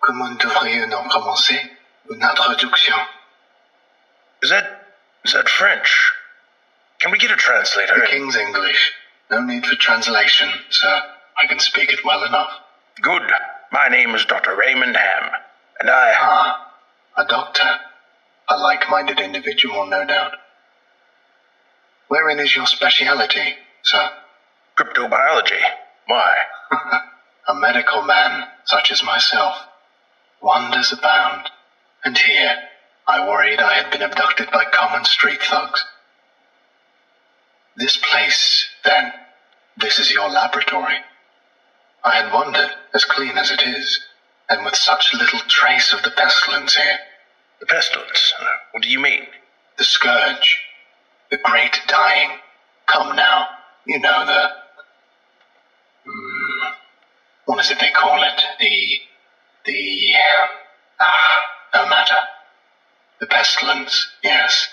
Comment devrions-nous commencer une introduction? Is that French? Can we get a translator? The King's English. No need for translation, sir. I can speak it well enough. Good. My name is Dr. Raymond Ham, and I... A doctor. A like-minded individual, no doubt. Wherein is your speciality, sir? Cryptobiology. Why? A medical man, such as myself. Wonders abound. And here, I worried I had been abducted by common street thugs. This place, then, this is your laboratory. I had wondered, as clean as it is, and with such little trace of the pestilence here. The pestilence? What do you mean? The scourge. The great dying. Come now, you know what is it they call it? No matter. The pestilence, yes.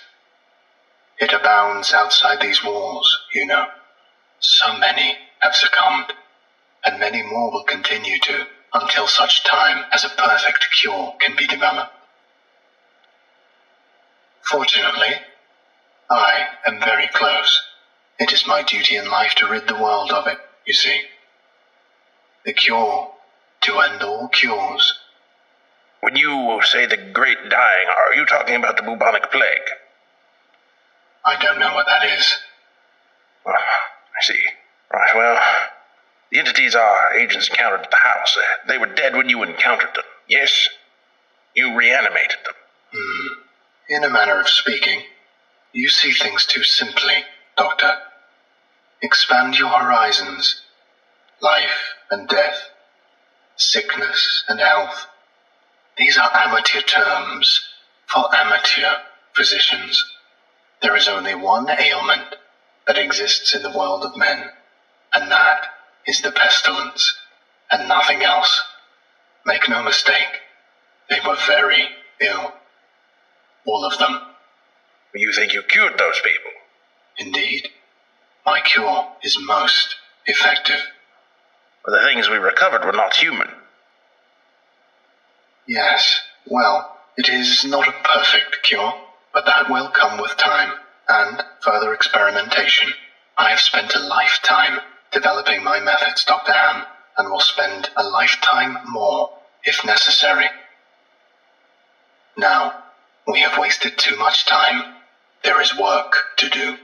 It abounds outside these walls, you know. So many have succumbed, and many more will continue to, until such time as a perfect cure can be developed. Fortunately, I am very close. It is my duty in life to rid the world of it, you see. The cure to end all cures. When you say the great dying, are you talking about the bubonic plague? I don't know what that is. I see. Right, well, the entities our agents encountered at the house, they were dead when you encountered them, yes? You reanimated them. In a manner of speaking, you see things too simply, Doctor. Expand your horizons. Life and death, sickness and health. These are amateur terms for amateur physicians. There is only one ailment that exists in the world of men, and that is the pestilence, and nothing else. Make no mistake, they were very ill. All of them. You think you cured those people? Indeed. My cure is most effective. But the things we recovered were not human. Yes, well, it is not a perfect cure, but that will come with time and further experimentation. I have spent a lifetime developing my methods, Dr. Ham, and will spend a lifetime more, if necessary. Now, we have wasted too much time. There is work to do.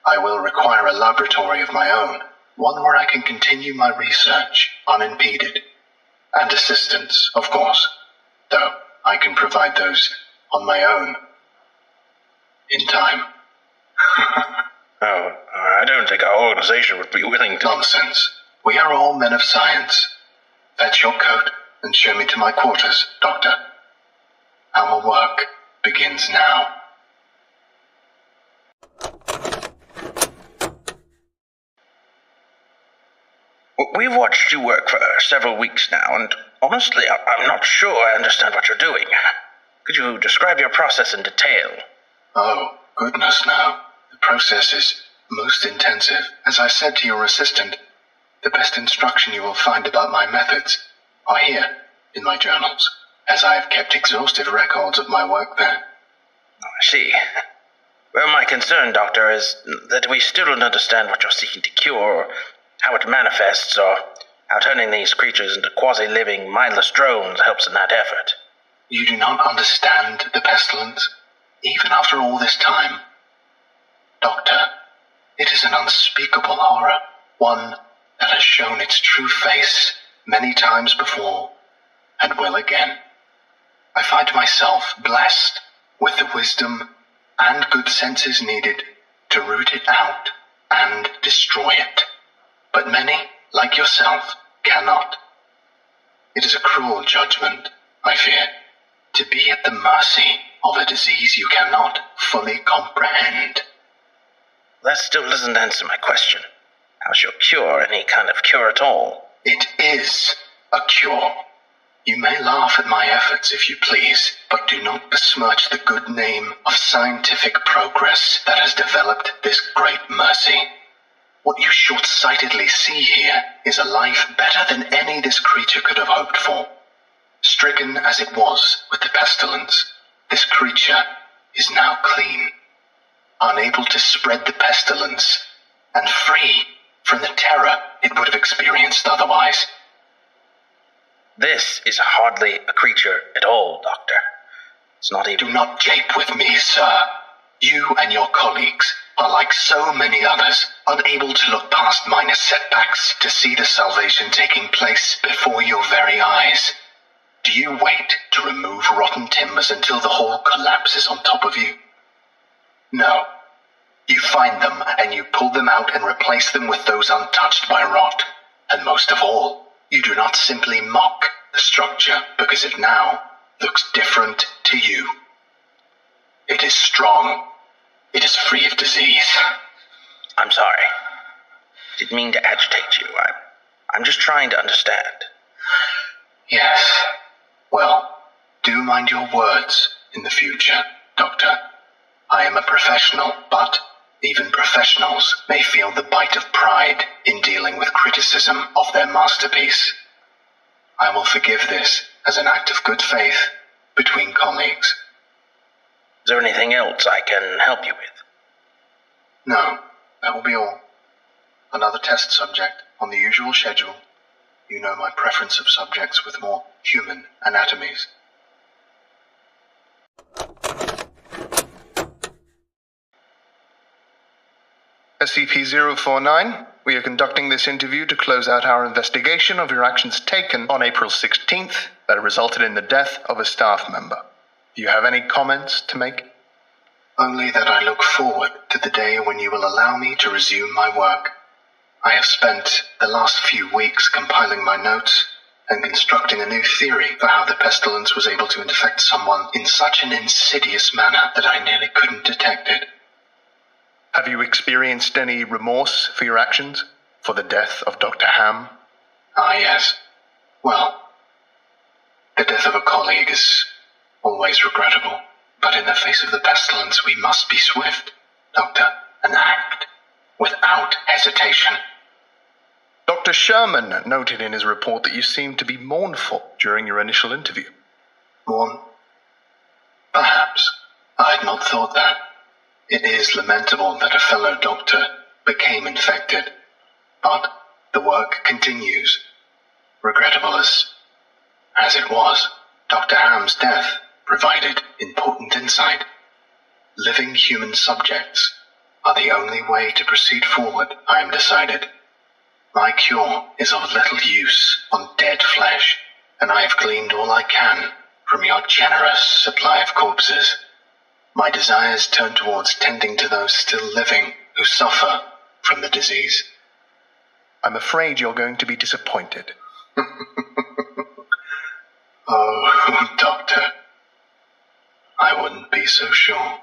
I will require a laboratory of my own, one where I can continue my research unimpeded. And assistance, of course, though I can provide those on my own. In time. Oh, I don't think our organization would be willing to... Nonsense. We are all men of science. Fetch your coat and show me to my quarters, Doctor. Our work begins now. We've watched you work for several weeks now, and honestly, I'm not sure I understand what you're doing. Could you describe your process in detail? Oh, goodness, no. The process is most intensive. As I said to your assistant, the best instruction you will find about my methods are here in my journals, as I have kept exhaustive records of my work there. Oh, I see. Well, my concern, Doctor, is that we still don't understand what you're seeking to cure, or how it manifests, or how turning these creatures into quasi-living, mindless drones helps in that effort. You do not understand the pestilence, even after all this time. Doctor, it is an unspeakable horror, one that has shown its true face many times before, and will again. I find myself blessed with the wisdom and good senses needed to root it out and destroy it. But many, like yourself, cannot. It is a cruel judgment, I fear, to be at the mercy of a disease you cannot fully comprehend. That still doesn't answer my question. How's your cure any kind of cure at all? It is a cure. You may laugh at my efforts if you please, but do not besmirch the good name of scientific progress that has developed this great mercy. What you short-sightedly see here is a life better than any this creature could have hoped for. Stricken as it was with the pestilence, this creature is now clean, unable to spread the pestilence, and free from the terror it would have experienced otherwise. This is hardly a creature at all, Doctor. It's not even... Do not jape with me, sir. You and your colleagues are like so many others, unable to look past minor setbacks to see the salvation taking place before your very eyes. Do you wait to remove rotten timbers until the whole collapses on top of you? No. You find them and you pull them out and replace them with those untouched by rot. And most of all, you do not simply mock the structure because it now looks different to you. It is strong. It is free of disease. I'm sorry. Didn't mean to agitate you. I'm just trying to understand. Yes. Well, do mind your words in the future, Doctor. I am a professional, but even professionals may feel the bite of pride in dealing with criticism of their masterpiece. I will forgive this as an act of good faith between colleagues. Is there anything else I can help you with? No, that will be all. Another test subject on the usual schedule. You know my preference of subjects with more human anatomies. SCP-049, we are conducting this interview to close out our investigation of your actions taken on April 16th that resulted in the death of a staff member. Do you have any comments to make? Only that I look forward to the day when you will allow me to resume my work. I have spent the last few weeks compiling my notes and constructing a new theory for how the pestilence was able to infect someone in such an insidious manner that I nearly couldn't detect it. Have you experienced any remorse for your actions? For the death of Dr. Ham? Ah, yes. Well, the death of a colleague is always regrettable. But in the face of the pestilence, we must be swift, Doctor, and act without hesitation. Dr. Sherman noted in his report that you seemed to be mournful during your initial interview. Mourn? Perhaps. I had not thought that. It is lamentable that a fellow doctor became infected, but the work continues. Regrettable as it was, Dr. Ham's death provided important insight. Living human subjects are the only way to proceed forward, I am decided. My cure is of little use on dead flesh, and I have gleaned all I can from your generous supply of corpses. My desires turn towards tending to those still living who suffer from the disease. I'm afraid you're going to be disappointed. Oh, Doctor, I wouldn't be so sure.